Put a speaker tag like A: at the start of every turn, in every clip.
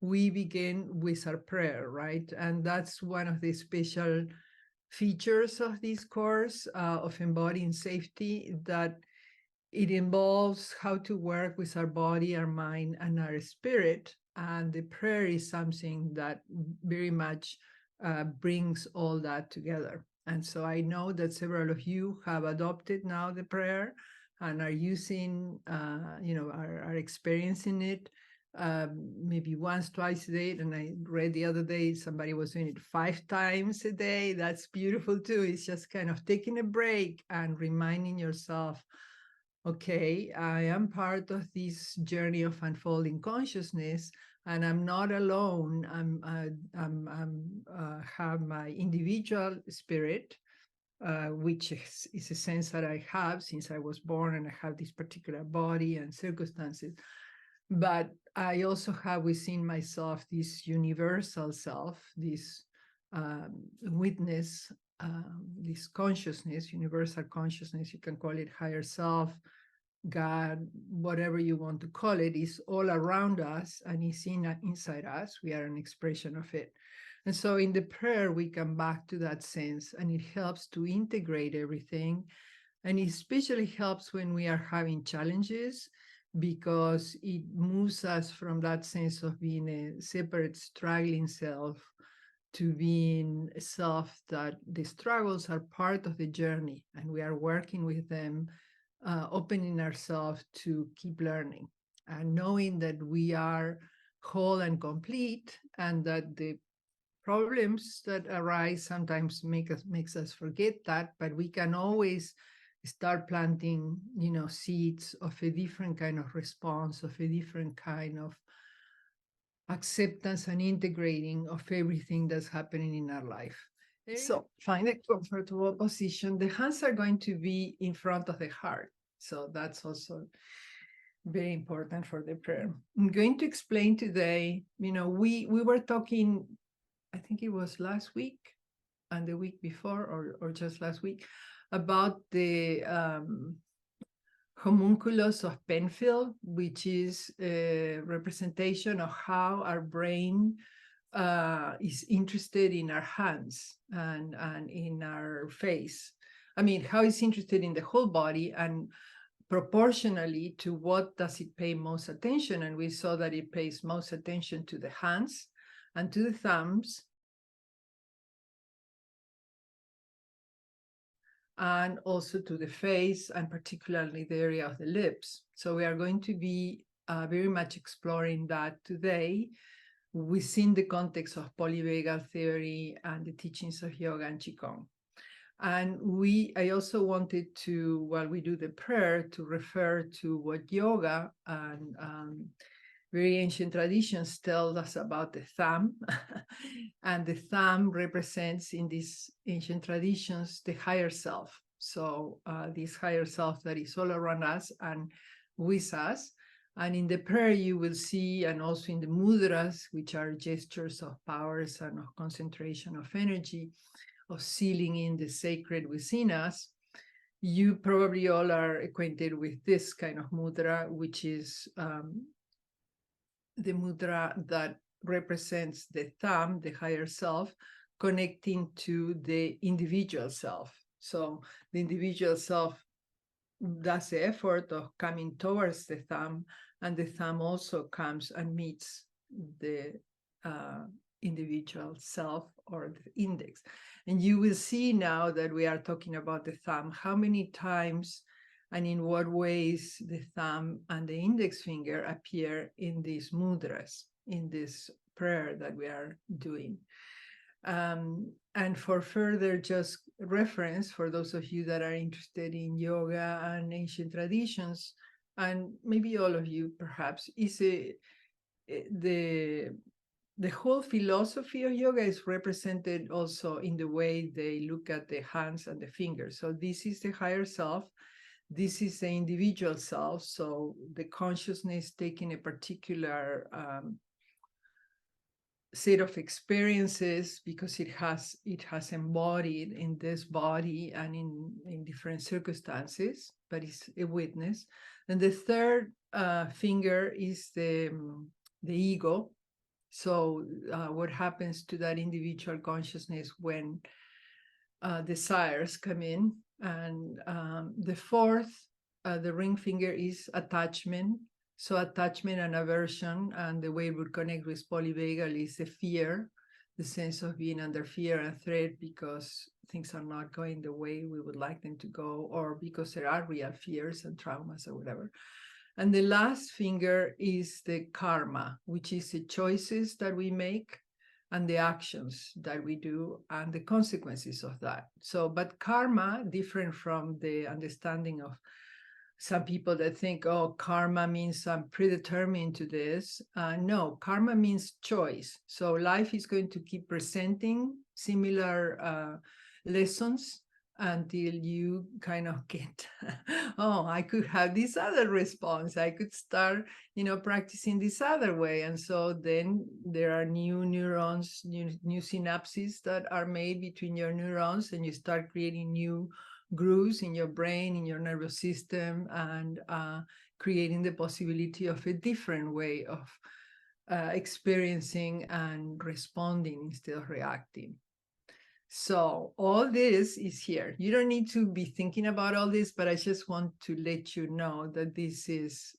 A: we begin with our prayer, right? And that's one of the special features of this course of embodying safety, that it involves how to work with our body, our mind, and our spirit. And the prayer is something that very much brings all that together. And so I know that several of you have adopted now the prayer and are using, are experiencing it maybe once, twice a day. And I read the other day somebody was doing it 5 times a day. That's beautiful too. It's just kind of taking a break and reminding yourself, okay, I am part of this journey of unfolding consciousness, and I'm not alone. Have my individual spirit, which is a sense that I have since I was born, and I have this particular body and circumstances. But I also have within myself this universal self, this witness, this consciousness, universal consciousness. You can call it higher self, God, whatever you want to call it, is all around us and is inside us. We are an expression of it. And so in the prayer, we come back to that sense, and it helps to integrate everything. And it especially helps when we are having challenges, because it moves us from that sense of being a separate, struggling self to being a self that the struggles are part of the journey and we are working with them, opening ourselves to keep learning and knowing that we are whole and complete, and that the problems that arise sometimes makes us forget that, but we can always start planting, seeds of a different kind of response, of a different kind of acceptance and integrating of everything that's happening in our life. So find a comfortable position. The hands are going to be in front of the heart. So that's also very important for the prayer. I'm going to explain today, we were talking, I think it was last week and the week before, or just last week, about the homunculus of Penfield, which is a representation of how our brain is interested in our hands and in our face. I mean, how it's interested in the whole body, and proportionally to what does it pay most attention. And we saw that it pays most attention to the hands and to the thumbs, and also to the face, and particularly the area of the lips. So we are going to be very much exploring that today within the context of polyvagal theory and the teachings of yoga and qigong. And I also wanted to, while we do the prayer, to refer to what yoga and very ancient traditions tell us about the thumb. And the thumb represents in these ancient traditions the higher self. So this higher self that is all around us and with us. And in the prayer, you will see, and also in the mudras, which are gestures of powers and of concentration of energy, of sealing in the sacred within us. You probably all are acquainted with this kind of mudra, which is the mudra that represents the thumb, the higher self, connecting to the individual self. So the individual self does the effort of coming towards the thumb, and the thumb also comes and meets the individual self, or the index. And you will see now that we are talking about the thumb, how many times and in what ways the thumb and the index finger appear in these mudras, in this prayer that we are doing. And for further just reference, for those of you that are interested in yoga and ancient traditions, and maybe all of you perhaps, is the whole philosophy of yoga is represented also in the way they look at the hands and the fingers. So this is the higher self. This is the individual self. So the consciousness taking a particular set of experiences because it has embodied in this body and in different circumstances, but it's a witness. And the third finger is the ego, So what happens to that individual consciousness when desires come in? And the fourth, the ring finger, is attachment. So attachment and aversion, and the way we connect with polyvagal is the fear, the sense of being under fear and threat because things are not going the way we would like them to go, or because there are real fears and traumas or whatever. And the last finger is the karma, which is the choices that we make and the actions that we do and the consequences of that. So, but karma, different from the understanding of some people that think, oh, karma means I'm predetermined to this. No, karma means choice. So life is going to keep presenting similar lessons until you kind of get, oh, I could have this other response. I could start, practicing this other way. And so then there are new neurons, new synapses that are made between your neurons, and you start creating new grooves in your brain, in your nervous system, and creating the possibility of a different way of experiencing and responding instead of reacting. So all this is here. You don't need to be thinking about all this, but I just want to let you know that this is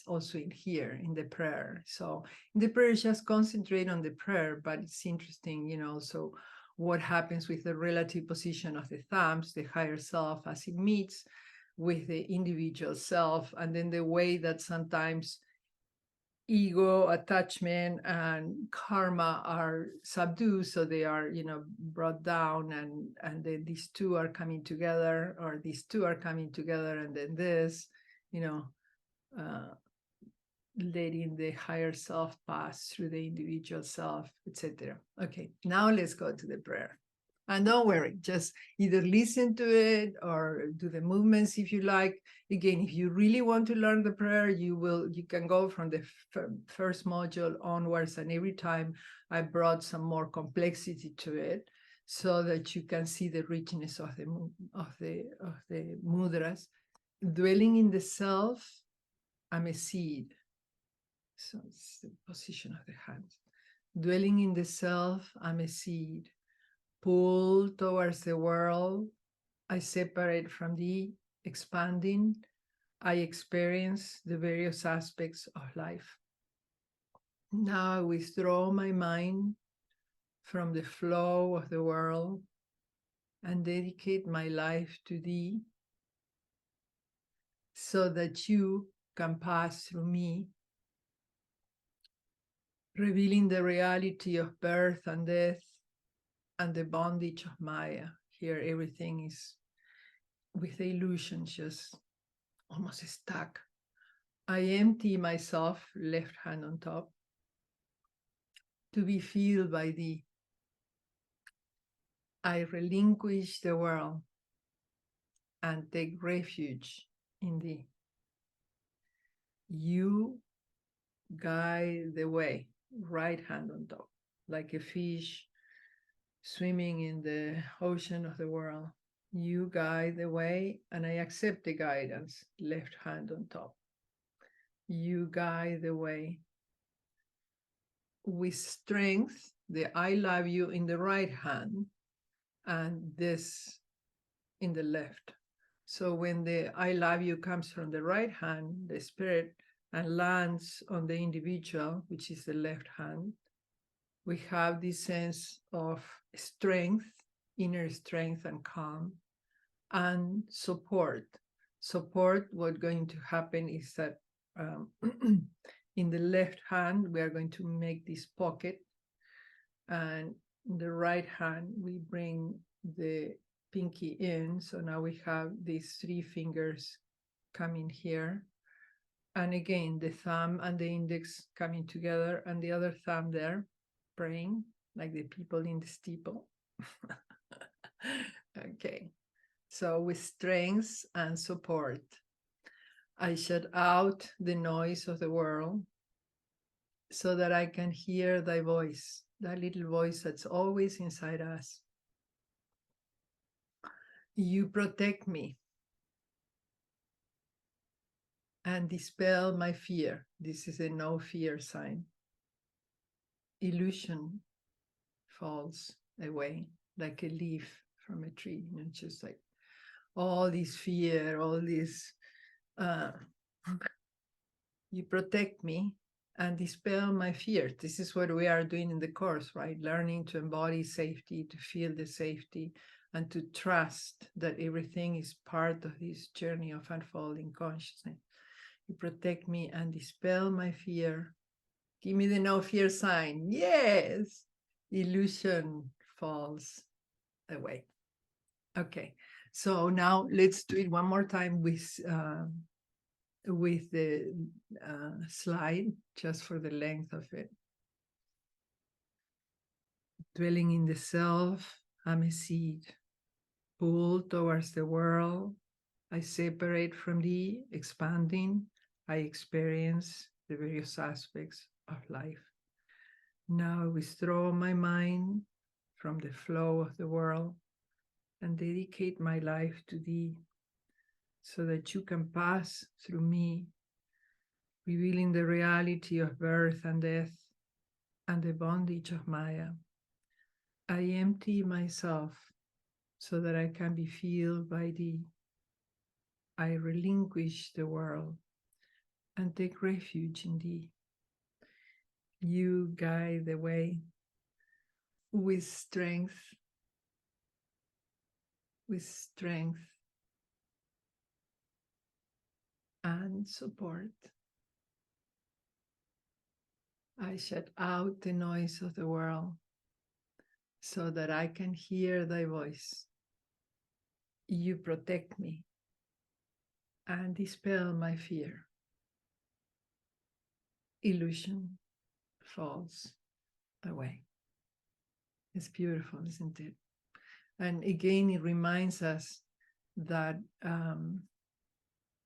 A: also in here in the prayer. So in the prayer, just concentrate on the prayer, but it's interesting, so what happens with the relative position of the thumbs, the higher self, as it meets with the individual self, and then the way that sometimes ego, attachment, and karma are subdued, so they are, brought down, and then these two are coming together, or these two are coming together, and then this, letting the higher self pass through the individual self, etc. Okay, now let's go to the prayer. And don't worry, just either listen to it or do the movements if you like. Again, if you really want to learn the prayer, you can go from the first module onwards, and every time I brought some more complexity to it so that you can see the richness of the mudras. Dwelling in the self, I'm a seed. So it's the position of the hands. Dwelling in the self, I'm a seed. Pull towards the world, I separate from thee, expanding, I experience the various aspects of life. Now I withdraw my mind from the flow of the world and dedicate my life to thee so that you can pass through me, revealing the reality of birth and death and the bondage of Maya. Here everything is with the illusion just almost stuck. I empty myself, left hand on top, to be filled by thee. I relinquish the world and take refuge in thee. You guide the way, right hand on top, like a fish swimming in the ocean of the world. You guide the way, and I accept the guidance, left hand on top. You guide the way. With strength, the I love you in the right hand, and this in the left. So when the I love you comes from the right hand, the spirit, and lands on the individual, which is the left hand, we have this sense of strength, inner strength and calm, and support. Support, what's going to happen is that in the left hand, we are going to make this pocket, and in the right hand, we bring the pinky in. So now we have these three fingers coming here. And again, the thumb and the index coming together, and the other thumb there, praying like the people in the steeple. Okay, so with strength and support, I shut out the noise of the world so that I can hear thy voice, that little voice that's always inside us. You protect me and dispel my fear. This is a no fear sign. illusion falls away like a leaf from a tree, just like all this fear, all this, you protect me and dispel my fear. This is what we are doing in the course, right? Learning to embody safety, to feel the safety, and to trust that everything is part of this journey of unfolding consciousness. You protect me and dispel my fear. Give me the no fear sign. Yes. Illusion falls away. Okay. So now let's do it one more time with the slide, just for the length of it. Dwelling in the self, I'm a seed. Pulled towards the world, I separate from thee, expanding, I experience the various aspects of life. Now I withdraw my mind from the flow of the world and dedicate my life to thee, so that you can pass through me, revealing the reality of birth and death and the bondage of Maya. I empty myself so that I can be filled by thee. I relinquish the world and take refuge in thee. You guide the way with strength, and support. I shut out the noise of the world so that I can hear thy voice. You protect me and dispel my fear. Illusion falls away. It's beautiful, isn't it? And again, it reminds us that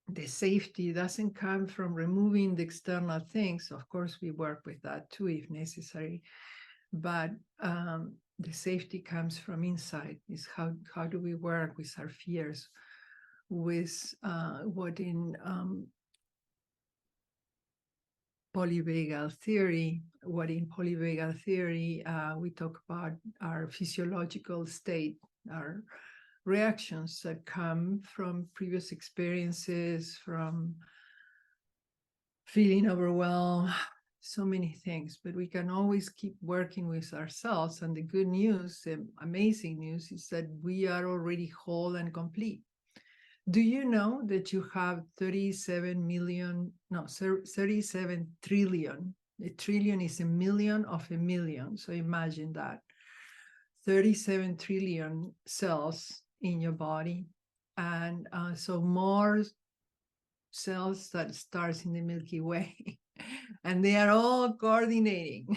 A: the safety doesn't come from removing the external things. Of course, we work with that too, if necessary. But the safety comes from inside. Is how do we work with our fears, with what in polyvagal theory, we talk about our physiological state, our reactions that come from previous experiences, from feeling overwhelmed, so many things. But we can always keep working with ourselves. And the good news, the amazing news, is that we are already whole and complete. Do you know that you have 37 trillion? A trillion is a million of a million. So imagine that. 37 trillion cells in your body. And so more cells that starts in the Milky Way. And they are all coordinating.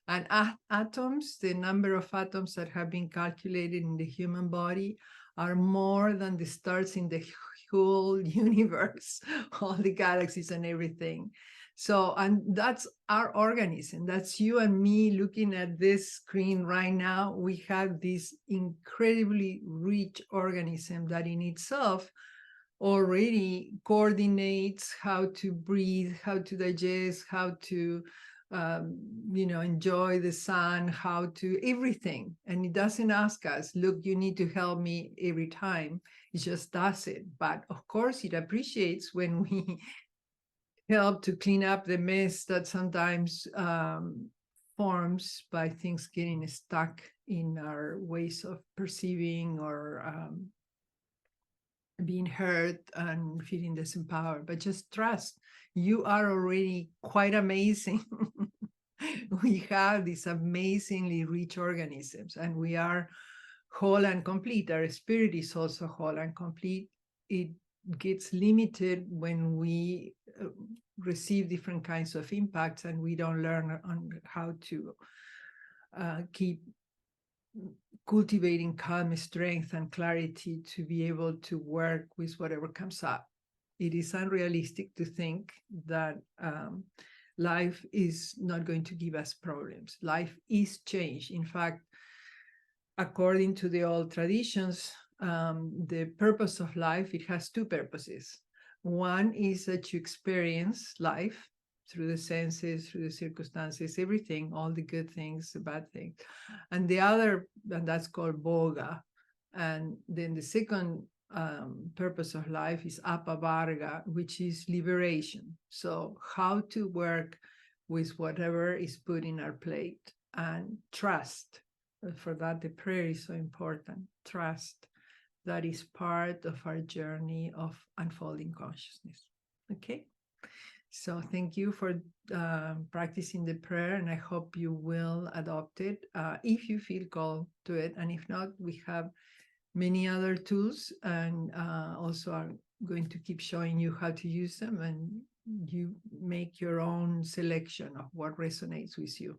A: And atoms, the number of atoms that have been calculated in the human body are more than the stars in the whole universe, all the galaxies and everything. So, and that's our organism. That's you and me looking at this screen right now. We have this incredibly rich organism that in itself already coordinates how to breathe, how to digest, how to enjoy the sun, how to everything. And it doesn't ask us, look, you need to help me every time. It just does it. But of course, it appreciates when we help to clean up the mess that sometimes forms by things getting stuck in our ways of perceiving or being hurt and feeling disempowered. But just trust, you are already quite amazing. We have these amazingly rich organisms, and we are whole and complete. Our spirit is also whole and complete. It gets limited when we receive different kinds of impacts and we don't learn on how to keep cultivating calm, strength, and clarity to be able to work with whatever comes up. It is unrealistic to think that life is not going to give us problems. Life is change. In fact, according to the old traditions, the purpose of life, it has two purposes. One is that you experience life, through the senses, through the circumstances, everything, all the good things, the bad things. And the other, and that's called boga. And then the second purpose of life is apavarga, which is liberation. So how to work with whatever is put in our plate and trust. For that, the prayer is so important. Trust. That is part of our journey of unfolding consciousness. Okay. So thank you for practicing the prayer, and I hope you will adopt it if you feel called to it. And if not, we have many other tools, and also are going to keep showing you how to use them, and you make your own selection of what resonates with you.